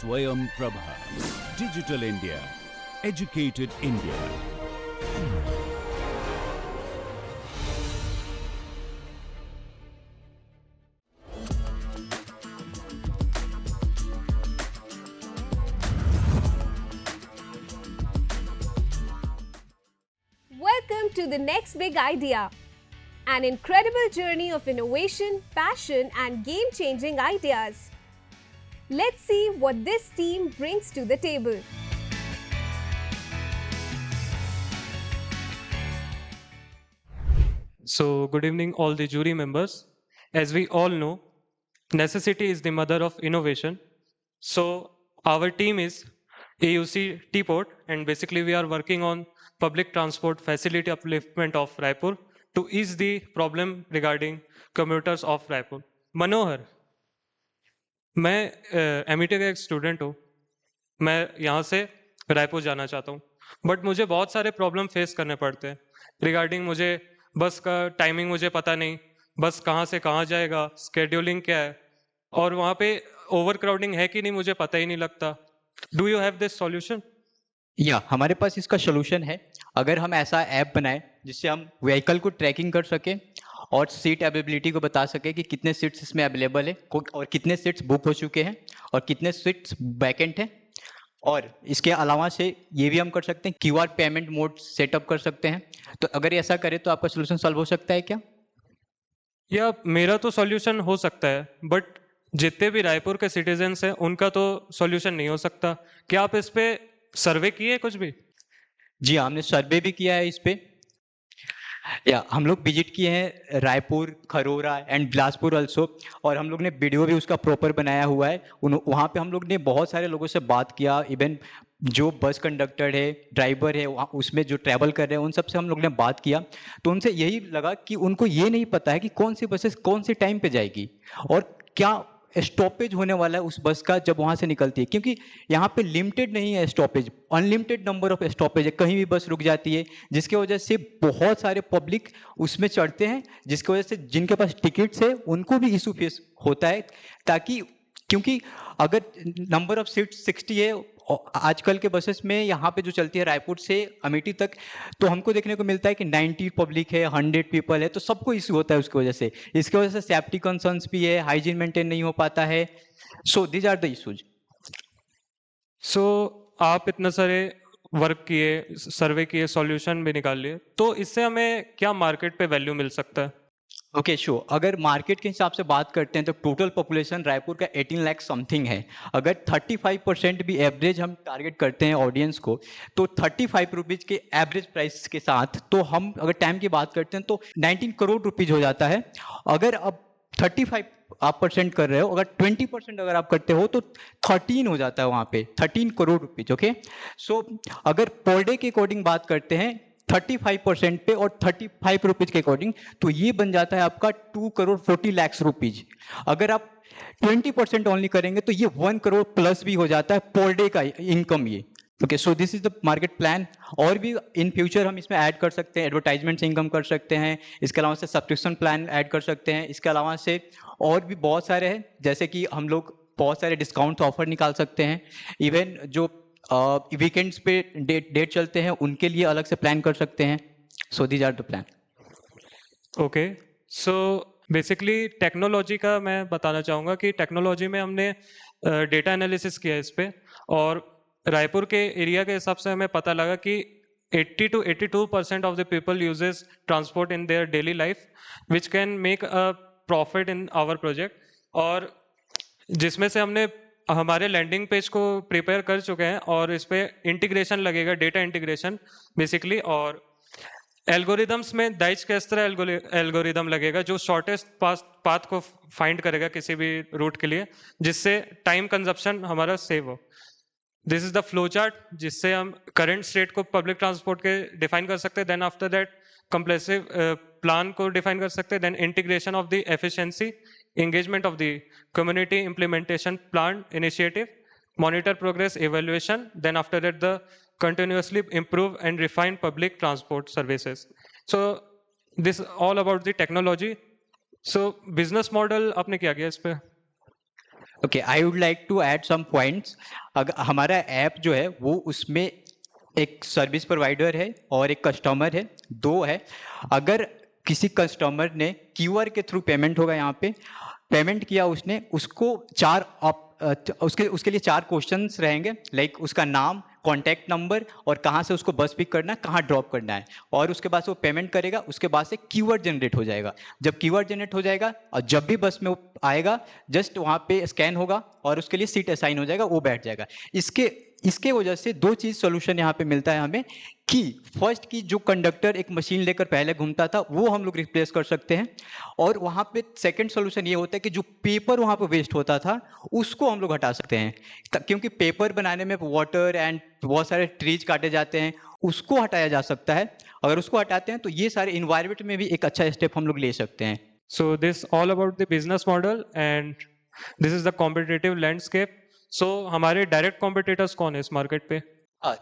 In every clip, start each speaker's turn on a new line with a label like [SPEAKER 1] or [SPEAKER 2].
[SPEAKER 1] Swayam Prabha. Digital India. Educated India.
[SPEAKER 2] Welcome to the next big idea. An incredible journey of innovation, passion, and game-changing ideas. Let's see what this team brings to the table.
[SPEAKER 3] So, good evening, all the jury members. As we all know, necessity is the mother of innovation. So, our team is AUC Teapot, and basically, we are working on public transport facility upliftment of Raipur to ease the problem regarding commuters of Raipur. मनोहर, मैं MET का एक student हूँ. मैं यहाँ से रायपुर जाना चाहता हूँ, बट मुझे बहुत सारे प्रॉब्लम फेस करने पड़ते हैं रिगार्डिंग. मुझे बस का टाइमिंग मुझे पता नहीं, बस कहाँ से कहाँ जाएगा, स्केड्यूलिंग क्या है, और वहाँ पे ओवर क्राउडिंग है कि नहीं मुझे पता ही नहीं लगता. Do you have this solution?
[SPEAKER 4] हमारे पास इसका सोल्यूशन है. अगर हम ऐसा ऐप बनाए जिससे हम व्हीकल को ट्रैकिंग कर सके और सीट अवेलेबिलिटी को बता सके कि कितने सीट्स इसमें अवेलेबल है और कितने सीट्स बुक हो चुके हैं और कितने सीट्स वैकेंट हैं, और इसके अलावा से ये भी हम कर सकते हैं क्यूआर पेमेंट मोड सेटअप कर सकते हैं. तो अगर ऐसा करें तो आपका सोल्यूशन सॉल्व हो सकता है क्या?
[SPEAKER 3] या मेरा तो सॉल्यूशन हो सकता है, बट जितने भी रायपुर के सिटीजन्स हैं उनका तो सॉल्यूशन नहीं हो सकता. क्या आप इस पे सर्वे किए कुछ भी?
[SPEAKER 4] जी, हमने सर्वे भी किया है इस पे. हम लोग विजिट किए हैं रायपुर, खरोरा एंड बिलासपुर ऑल्सो, और हम लोग ने वीडियो भी उसका प्रॉपर बनाया हुआ है. वहाँ पे हम लोग ने बहुत सारे लोगों से बात किया. इवन जो बस कंडक्टर है, ड्राइवर है, उसमें जो ट्रैवल कर रहे हैं, उन सब से हम लोग ने बात किया. तो उनसे यही लगा कि उनको ये नहीं पता है कि कौन सी बसेस कौन से टाइम पे जाएगी और क्या स्टॉपेज होने वाला है उस बस का जब वहाँ से निकलती है, क्योंकि यहाँ पे लिमिटेड नहीं है stoppage, unlimited number of stoppage है. कहीं भी बस रुक जाती है, जिसकी वजह से बहुत सारे पब्लिक उसमें चढ़ते हैं, जिसकी वजह से जिनके पास टिकट्स है उनको भी इशू फेस होता है. ताकि क्योंकि अगर नंबर ऑफ सीट 60 है आजकल के बसेस में, यहाँ पे जो चलती है रायपुर से अमेठी तक, तो हमको देखने को मिलता है कि 90 पब्लिक है, 100 पीपल है, तो सबको इशू होता है उसकी वजह से. इसकी वजह से सेफ्टी कंसर्न्स भी है, हाइजीन मेंटेन नहीं हो पाता है. So these are the issues.
[SPEAKER 3] So आप इतने सारे वर्क किए, सर्वे किए, सॉल्यूशन भी निकाल लिए, तो इससे हमें क्या मार्केट पे वैल्यू मिल सकता है?
[SPEAKER 4] Okay, sure. अगर मार्केट के हिसाब से बात करते हैं तो टोटल पॉपुलेशन रायपुर का 18 लाख समथिंग है. अगर 35% भी एवरेज हम टारगेट करते हैं ऑडियंस को, तो 35 रुपीज़ के एवरेज प्राइस के साथ, तो हम अगर टाइम की बात करते हैं तो 19 करोड़ रुपीज़ हो जाता है. अगर अब 35 आप परसेंट कर रहे हो, अगर 20% अगर आप करते हो तो 13 हो जाता है वहाँ पे, 13 करोड़ रुपीज़. ओके, सो अगर पर डे के अकॉर्डिंग बात करते हैं 35% पे और 35 रुपीज के अकॉर्डिंग, तो ये बन जाता है आपका 2 करोड़ 40 लाख रुपीज. अगर आप 20% ओनली करेंगे तो ये 1 करोड़ प्लस भी हो जाता है पर डे का इनकम ये. Okay, so this is the market plan. और भी इन फ्यूचर हम इसमें ऐड कर सकते हैं, एडवर्टाइजमेंट से इनकम कर सकते हैं, इसके अलावा से सब्सक्रिप्शन प्लान ऐड कर सकते हैं, इसके अलावा से और भी बहुत सारे हैं, जैसे कि हम लोग बहुत सारे डिस्काउंट ऑफर निकाल सकते हैं. इवन जो वीकेंड्स पे डेट चलते हैं उनके लिए अलग से प्लान कर सकते हैं. So these are the plan.
[SPEAKER 3] Okay, so basically technology का मैं बताना चाहूँगा कि टेक्नोलॉजी में हमने डेटा एनालिसिस किया इस पे, और रायपुर के एरिया के हिसाब से हमें पता लगा कि 80 to 82% of the people uses transport in their daily life, which can make a profit in our project. और जिसमें से हमने हमारे लैंडिंग पेज को प्रिपेयर कर चुके हैं, और इस पे इंटीग्रेशन लगेगा, डेटा इंटीग्रेशन बेसिकली. और एल्गोरिदम्स में दाइच किस तरह एल्गोरिदम लगेगा जो शॉर्टेस्ट पाथ को फाइंड करेगा किसी भी रूट के लिए, जिससे टाइम कंजप्शन हमारा सेव हो. This is the flow chart जिससे हम करंट स्टेट को पब्लिक ट्रांसपोर्ट के डिफाइन कर सकते हैं. Then after that comprehensive plan को डिफाइन कर सकते हैं. Then integration of the efficiency, engagement of the community implementation plan initiative, monitor progress evaluation, then after that the continuously improve and refine public transport services. So this all about the technology. So business model आपने क्या किया इस पे?
[SPEAKER 4] Okay, I would like to add some points. अगर हमारा app जो है वो उसमें एक सर्विस प्रोवाइडर है और एक कस्टमर है, दो है। अगर किसी कस्टमर ने क्यूआर के थ्रू पेमेंट होगा, यहाँ पे पेमेंट किया उसने, उसको उसके उसके लिए 4 क्वेश्चंस रहेंगे, लाइक उसका नाम, कॉन्टैक्ट नंबर और कहाँ से उसको बस पिक करना है, कहाँ ड्रॉप करना है। और उसके बाद से वो पेमेंट करेगा, उसके बाद से कीवर्ड जनरेट हो जाएगा। जब कीवर्ड जनरेट हो जाएगा और जब भी बस में वो आएगा, जस्ट वहाँ पे स्कैन होगा और उसके लिए सीट असाइन हो जाएगा, वो बैठ जाएगा। इसके वजह से 2 चीज़ सोल्यूशन यहाँ पे मिलता है हमें कि फर्स्ट की जो कंडक्टर एक मशीन लेकर पहले घूमता था वो हम लोग रिप्लेस कर सकते हैं, और वहाँ पे सेकंड सोल्यूशन ये होता है कि जो पेपर वहाँ पे वेस्ट होता था उसको हम लोग हटा सकते हैं। क्योंकि पेपर बनाने में वाटर एंड बहुत सारे ट्रीज काटे जाते हैं, उसको हटाया जा सकता है। अगर उसको हटाते हैं तो ये सारे इन्वायरमेंट में भी एक अच्छा स्टेप हम लोग ले सकते हैं।
[SPEAKER 3] So this all about the business model and this is the competitive landscape. So हमारे direct competitors कौन है इस market पे?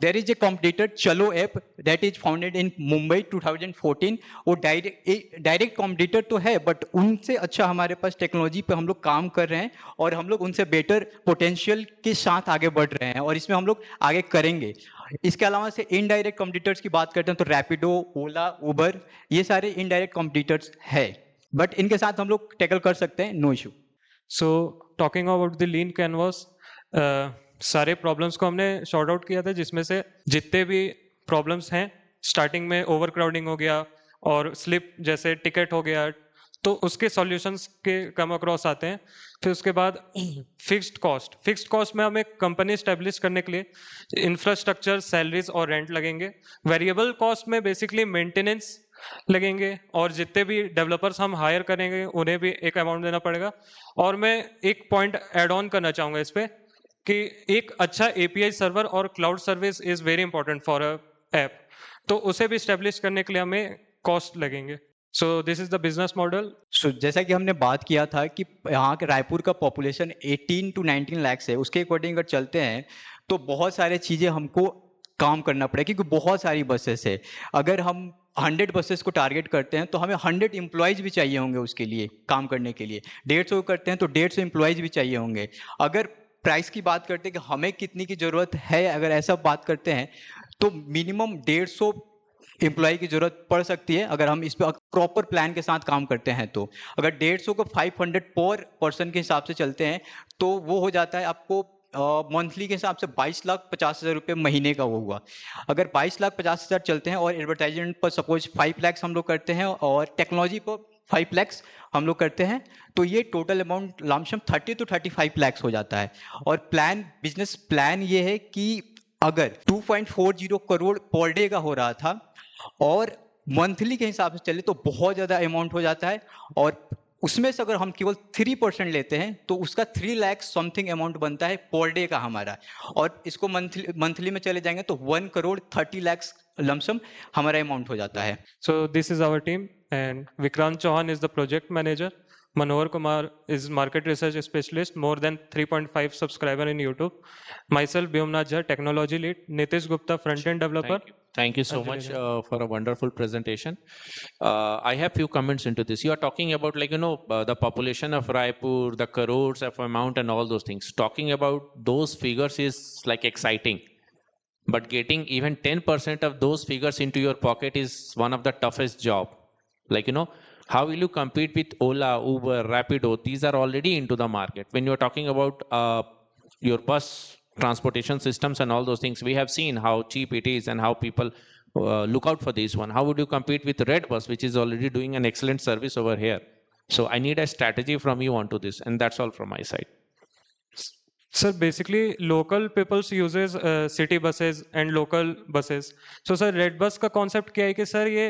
[SPEAKER 4] There is a competitor, Chalo app, that is founded in Mumbai 2014. वो डायरेक्ट कॉम्पिटिटर तो है, बट उनसे अच्छा हमारे पास टेक्नोलॉजी पे हम लोग काम कर रहे हैं और हम लोग उनसे बेटर पोटेंशियल के साथ आगे बढ़ रहे हैं और इसमें हम लोग आगे करेंगे। इसके अलावा से इनडायरेक्ट कॉम्पिटिटर्स की बात करते हैं तो रैपिडो, ओला, उबर, ये सारे इनडायरेक्ट कॉम्पिटिटर्स है, बट इनके साथ हम लोग टैकल कर सकते हैं, no issue.
[SPEAKER 3] So talking about the lean canvas, सारे प्रॉब्लम्स को हमने शॉर्ट आउट किया था, जिसमें से जितने भी प्रॉब्लम्स हैं, स्टार्टिंग में ओवर क्राउडिंग हो गया और स्लिप जैसे टिकट हो गया, तो उसके सॉल्यूशंस के कम अक्रॉस आते हैं। फिर उसके बाद फिक्स्ड कॉस्ट में हमें कंपनी स्टैब्लिश करने के लिए इंफ्रास्ट्रक्चर, सैलरीज और रेंट लगेंगे। वेरिएबल कॉस्ट में बेसिकली मेंटेनेंस लगेंगे और जितने भी डेवलपर्स हम हायर करेंगे उन्हें भी एक अमाउंट देना पड़ेगा। और मैं एक पॉइंट ऐड ऑन करना चाहूँगा इस पे कि एक अच्छा एपीआई सर्वर और cloud service is very important for a app, तो उसे भी स्टैब्लिश करने के लिए हमें कॉस्ट लगेंगे। So this is the business model.
[SPEAKER 4] So जैसा कि हमने बात किया था कि यहाँ के रायपुर का पॉपुलेशन 18 to 19 लाख है, उसके अकॉर्डिंग अगर चलते हैं तो बहुत सारे चीज़ें हमको काम करना पड़ेगा, क्योंकि बहुत सारी बसेस है। अगर हम 100 बसेस को टारगेट करते हैं तो हमें 100 एम्प्लॉयज़ भी चाहिए होंगे उसके लिए, काम करने के लिए। 150 करते हैं तो 150 एम्प्लॉयज़ भी चाहिए होंगे। अगर प्राइस की बात करते हैं कि हमें कितनी की ज़रूरत है, अगर ऐसा बात करते हैं तो मिनिमम 150 एम्प्लॉय की जरूरत पड़ सकती है अगर हम इस पर प्रॉपर प्लान के साथ काम करते हैं। तो अगर 150 को 500 पर पर्सन के हिसाब से चलते हैं तो वो हो जाता है आपको मंथली के हिसाब से 22,50,000 रुपये महीने का वो हुआ। अगर 22,50,000 चलते हैं और एडवर्टाइजमेंट पर सपोज 5 लाख हम लोग करते हैं और टेक्नोलॉजी पर 5 लाख हम लोग करते हैं, तो ये total amount lump sum 30 to 35 lakh हो जाता है। और बिजनेस प्लान ये है कि अगर 2.40 करोड़ पर डे का हो रहा था और मंथली के हिसाब से चले तो बहुत ज़्यादा अमाउंट हो जाता है, और उसमें से अगर हम केवल 3% लेते हैं तो उसका 3 लाख समथिंग अमाउंट बनता है पर डे का हमारा। और इसको मंथली में चले जाएंगे तो 1,30,00,000 लमसम हमारा अमाउंट हो जाता है।
[SPEAKER 3] So this is our team and Vikrant Chauhan is the project manager. Manohar Kumar is market research specialist, more than 3.5 subscriber in YouTube. Myself, Byomnath Jha, technology lead. Nitish Gupta, front-end developer.
[SPEAKER 5] Thank you so much for a wonderful presentation. I have few comments into this. You are talking about the population of Raipur, the crores of amount and all those things. Talking about those figures is like exciting. But getting even 10% of those figures into your pocket is one of the toughest job. How will you compete with Ola, Uber, Rapido? These are already into the market. When you're talking about your bus transportation systems and all those things, we have seen how cheap it is and how people look out for this one. How would you compete with Redbus, which is already doing an excellent service over here? So I need a strategy from you onto this, and that's all from my side.
[SPEAKER 3] Sir, basically local peoples uses city buses and local buses. So sir, Redbus का concept क्या है कि sir ये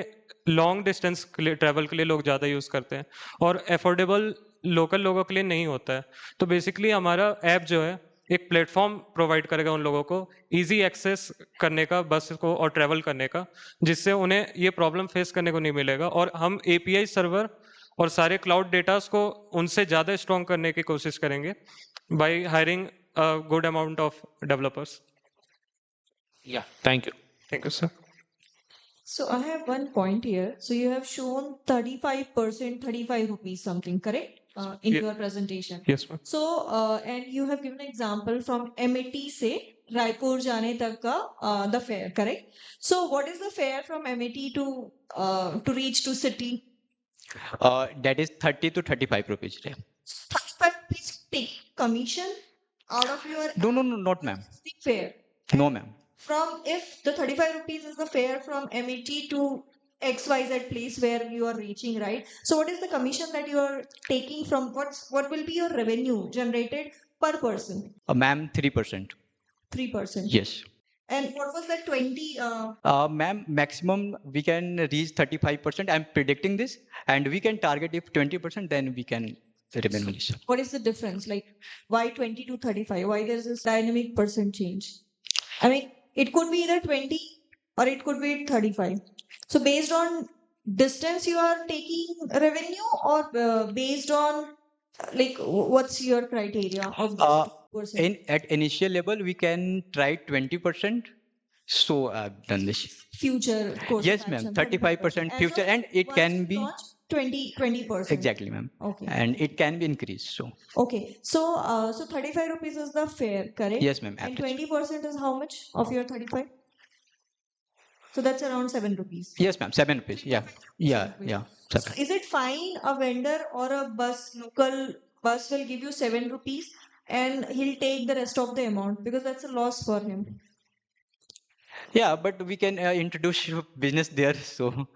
[SPEAKER 3] long distance के लिए travel के लिए लोग ज़्यादा यूज़ करते हैं और अफोर्डेबल लोकल लोगों के लिए नहीं होता है। तो बेसिकली हमारा ऐप जो है एक प्लेटफॉर्म प्रोवाइड करेगा उन लोगों को इजी एक्सेस करने का बस को और ट्रैवल करने का, जिससे उन्हें ये प्रॉब्लम फेस करने को नहीं मिलेगा। और हम एपीआई सर्वर और सारे क्लाउड डेटास को उनसे ज़्यादा स्ट्रॉन्ग करने की कोशिश करेंगे by hiring a good amount of developers.
[SPEAKER 5] Yeah, thank you.
[SPEAKER 3] Thank you sir.
[SPEAKER 6] So I have one point here. So you have shown 35%, 35 rupees something, correct? in
[SPEAKER 3] Ye-
[SPEAKER 6] your presentation.
[SPEAKER 3] Yes, ma'am.
[SPEAKER 6] So, and you have given an example from MET से रायपुर जाने तक का the fare, correct? So, what is the fare from MET to reach to city?
[SPEAKER 4] That is 30 to 35 rupees.
[SPEAKER 6] 35 rupees take commission out of your
[SPEAKER 4] No, not ma'am.
[SPEAKER 6] existing fare.
[SPEAKER 4] No, ma'am.
[SPEAKER 6] From if the 35 rupees is the fare from MET to XYZ place where you are reaching, right? So what is the commission that you are taking from what will be your revenue generated per person?
[SPEAKER 4] Ma'am, 3%.
[SPEAKER 6] 3%.
[SPEAKER 4] Yes.
[SPEAKER 6] And what was that 20?
[SPEAKER 4] Ma'am, maximum we can reach 35%. I'm predicting this, and we can target if 20%, then we can remain on this.
[SPEAKER 6] What is the difference? Like why 20 to 35? Why there's this dynamic percent change? I mean, it could be either 20 or it could be 35. So based on distance you are taking revenue or based on like what's your criteria of this
[SPEAKER 4] Uh,
[SPEAKER 6] 2%?
[SPEAKER 4] At initial level, we can try 20%. So I've done this.
[SPEAKER 6] Future course
[SPEAKER 4] Yes,
[SPEAKER 6] of
[SPEAKER 4] ma'am.
[SPEAKER 6] action,
[SPEAKER 4] 35% future, and it
[SPEAKER 6] once
[SPEAKER 4] can
[SPEAKER 6] you
[SPEAKER 4] be
[SPEAKER 6] launch 20%.
[SPEAKER 4] exactly, ma'am.
[SPEAKER 6] Okay.
[SPEAKER 4] And it can be increased. So
[SPEAKER 6] Okay. So so 35 rupees is the fare, correct?
[SPEAKER 4] yes, ma'am.
[SPEAKER 6] And
[SPEAKER 4] average.
[SPEAKER 6] 20% is how much of your 35? So that's around 7 rupees.
[SPEAKER 4] Yes, ma'am. 7 rupees. Yeah, yeah,
[SPEAKER 6] rupees.
[SPEAKER 4] yeah.
[SPEAKER 6] So
[SPEAKER 4] 7.
[SPEAKER 6] is it fine a vendor or a local bus will give you 7 rupees and he'll take the rest of the amount because that's a loss for him?
[SPEAKER 4] Yeah, but we can introduce business there. So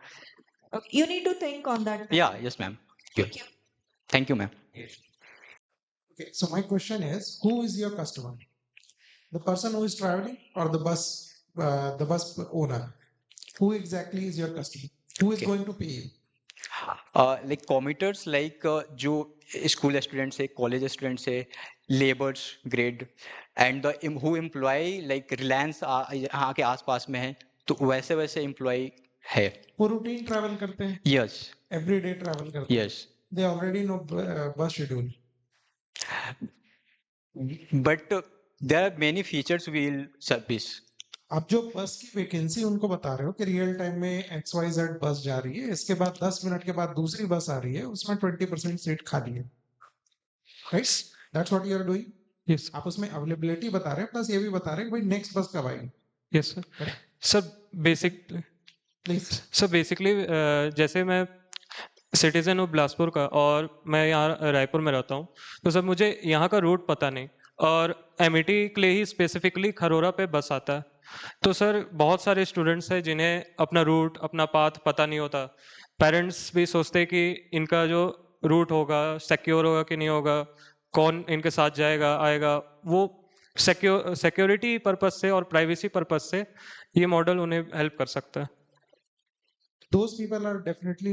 [SPEAKER 6] Okay. You need to think on that.
[SPEAKER 4] yeah, yes, ma'am. Good.
[SPEAKER 6] Thank you.
[SPEAKER 4] Thank you, ma'am.
[SPEAKER 7] Okay, so my question is, who is your customer? The person who is traveling or the bus owner? Who exactly is your customer? Who is
[SPEAKER 4] Okay.
[SPEAKER 7] going to pay you?
[SPEAKER 4] Like commuters, like जो school students है, college students है, laborers grade, and the who employee like Reliance यहाँ के आसपास में है, तो वैसे वैसे employee है.
[SPEAKER 7] वो रूटीन ट्रैवल करते हैं,
[SPEAKER 4] Yes,
[SPEAKER 7] एवरीडे ट्रैवल करते हैं.
[SPEAKER 4] yes.
[SPEAKER 7] They already know bus schedule.
[SPEAKER 4] But there are many features we'll service.
[SPEAKER 7] आप जो बस की वैकेंसी उनको बता रहे हो कि रियल टाइम में XYZ बस जा रही है, इसके बाद 10 मिनट के बाद दूसरी बस आ रही है, उसमें 20% सीट खाली है. Right? That's what you are doing.
[SPEAKER 3] Yes,
[SPEAKER 7] आप उसमें अवेलेबिलिटी बता रहे हैं, प्लस ये भी बता रहे हैं कि भाई नेक्स्ट बस कब आएगी.
[SPEAKER 3] yes, sir. Sir,
[SPEAKER 7] please.
[SPEAKER 3] Sir basically जैसे मैं सिटीजन हूँ बिलासपुर का और मैं यहाँ रायपुर में रहता हूँ, तो सर मुझे यहाँ का रूट पता नहीं और MET के लिए ही स्पेसिफिकली खरोरा पे बस आता है. तो सर बहुत सारे स्टूडेंट्स हैं जिन्हें अपना रूट अपना पाथ पता नहीं होता. पेरेंट्स भी सोचते हैं कि इनका जो रूट होगा सिक्योर होगा कि नहीं होगा, कौन इनके साथ जाएगा आएगा. वो सिक्योरिटी पर्पस से और प्राइवेसी पर्पस से ये मॉडल उन्हें हेल्प कर सकता है.
[SPEAKER 7] Those people are definitely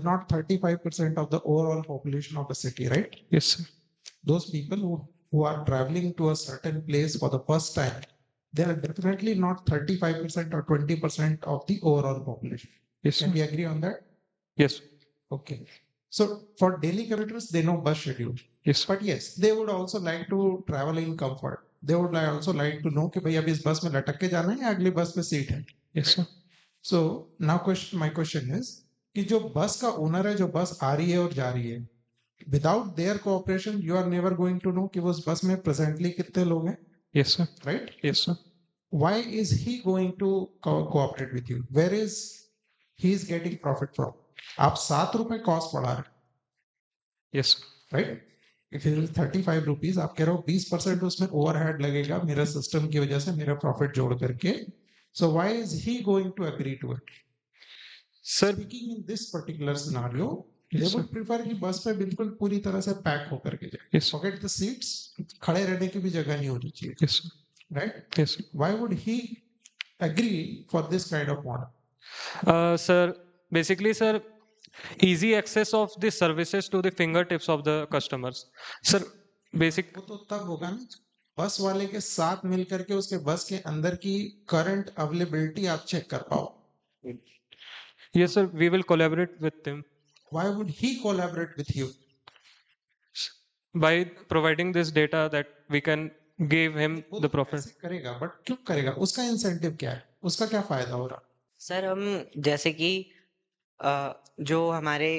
[SPEAKER 7] not 35% of the overall population of the city, right?
[SPEAKER 3] Yes, sir.
[SPEAKER 7] Those people who are traveling to a certain place for the first time, they are definitely not 35% or 20% of the overall population.
[SPEAKER 3] Yes,
[SPEAKER 7] Can
[SPEAKER 3] sir.
[SPEAKER 7] we agree on that?
[SPEAKER 3] Yes,
[SPEAKER 7] Okay. So for daily commuters, they know bus schedule.
[SPEAKER 3] yes,
[SPEAKER 7] But yes, they would also like to travel in comfort. They would also like to know कि भाई अभी इस बस में लटक के जाना है या अगली बस में सीट है.
[SPEAKER 3] yes, sir.
[SPEAKER 7] So now my question is कि जो बस का ओनर है, जो बस आ रही है और जा रही है, without their cooperation you are never going to know कि वो उस बस में presently कितने लोग हैं.
[SPEAKER 3] Yes, sir.
[SPEAKER 7] Right?
[SPEAKER 3] Yes, sir.
[SPEAKER 7] Why is he going to cooperate with you? Where is he is getting profit from? आप 7 रुपए कॉस्ट बढ़ा रहे.
[SPEAKER 3] Yes, sir.
[SPEAKER 7] Right. If it is 35 rupees, आप कह रहे हो 20% उसमें ओवरहेड लगेगा मेरा सिस्टम की वजह से, मेरा प्रॉफिट जोड़ करके. So why is he going to agree to it?
[SPEAKER 3] Sir,
[SPEAKER 7] speaking in this particular scenario, they
[SPEAKER 3] Yes, sir.
[SPEAKER 7] Would prefer कि बस पे बिल्कुल पूरी तरह से पैक होकर के जाए.
[SPEAKER 3] Yes, sir.
[SPEAKER 7] Pocket the seats, खड़े रहने की भी जगह नहीं होनी चाहिए.
[SPEAKER 3] Yes, sir.
[SPEAKER 7] Right?
[SPEAKER 3] Yes, sir.
[SPEAKER 7] Why would he agree for this kind of model?
[SPEAKER 3] Sir, basically, sir, easy access of the services to the fingertips of the customers. Sir, basic.
[SPEAKER 7] वो तो तब होगा ना बस वाले के साथ मिल करके उसके बस के अंदर की करंट अवेलेबिलिटी आप चेक कर पाओ.
[SPEAKER 3] Yes, sir. We will collaborate with them
[SPEAKER 7] Why would he collaborate with you?
[SPEAKER 3] by providing this data that we can give him
[SPEAKER 7] वो
[SPEAKER 3] the
[SPEAKER 7] तो
[SPEAKER 3] profit.
[SPEAKER 7] ऐसे करेगा, बट क्यों करेगा? उसका इंसेंटिव क्या है? उसका क्या फायदा हो रहा?
[SPEAKER 8] सर हम जैसे कि जो हमारे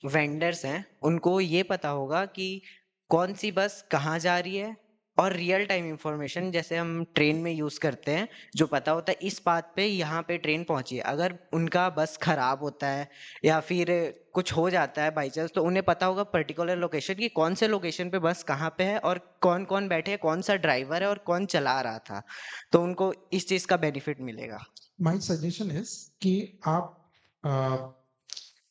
[SPEAKER 8] वेंडर्स हैं उनको ये पता होगा कि कौन सी बस कहाँ जा रही है, और रियल टाइम इंफॉर्मेशन जैसे हम ट्रेन में यूज़ करते हैं, जो पता होता है इस बात पे यहाँ पे ट्रेन पहुंची है। अगर उनका बस खराब होता है या फिर कुछ हो जाता है बाई चांस, तो उन्हें पता होगा पर्टिकुलर लोकेशन की कौन से लोकेशन पे बस कहाँ पे है और कौन कौन बैठे हैं, कौन सा ड्राइवर है और कौन चला रहा था, तो उनको इस चीज़ का बेनिफिट मिलेगा।
[SPEAKER 7] My suggestion is कि आप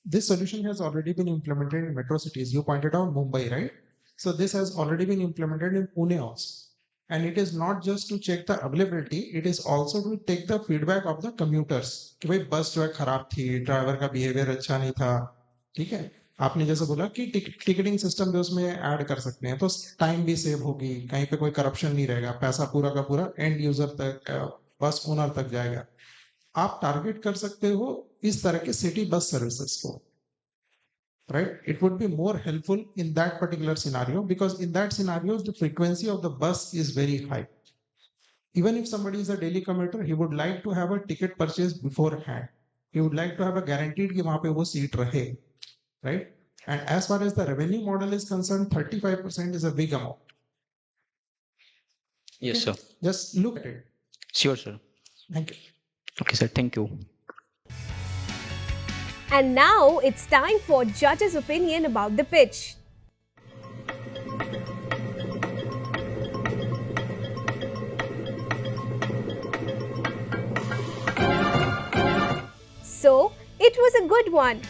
[SPEAKER 7] this solution has already been implemented in metro cities. You pointed out Mumbai, right? So this has already been implemented in Pune also. And it is not just to check the availability, it is also to take the feedback of the commuters. कि भाई बस जो है खराब थी, driver का behaviour अच्छा नहीं था, ठीक है? आपने जैसे बोला कि टिकटिंग सिस्टम भी उसमें ऐड कर सकते हैं, तो टाइम भी सेव होगी, कहीं पे कोई करप्शन नहीं रहेगा, पैसा पूरा का पूरा एंड यूजर तक, बस ओनर तक जाएगा। आप टारगेट कर सकते हो इस तरह के सिटी बस सर्विसेज को, right? It would be more helpful in that particular scenario, because in that scenario the frequency of the bus is very high. Even if somebody is a daily commuter, he would like to have a ticket purchased beforehand. He would like to have a guaranteed कि वहाँ पे वो seat रहे, right? And as far as the revenue model is concerned, 35% is a big amount.
[SPEAKER 4] Yes, sir.
[SPEAKER 7] Just look at it.
[SPEAKER 4] Sure, sir.
[SPEAKER 7] Thank you.
[SPEAKER 4] Okay, sir. Thank you.
[SPEAKER 2] And now it's time for judges' opinion about the pitch. So, it was a good one.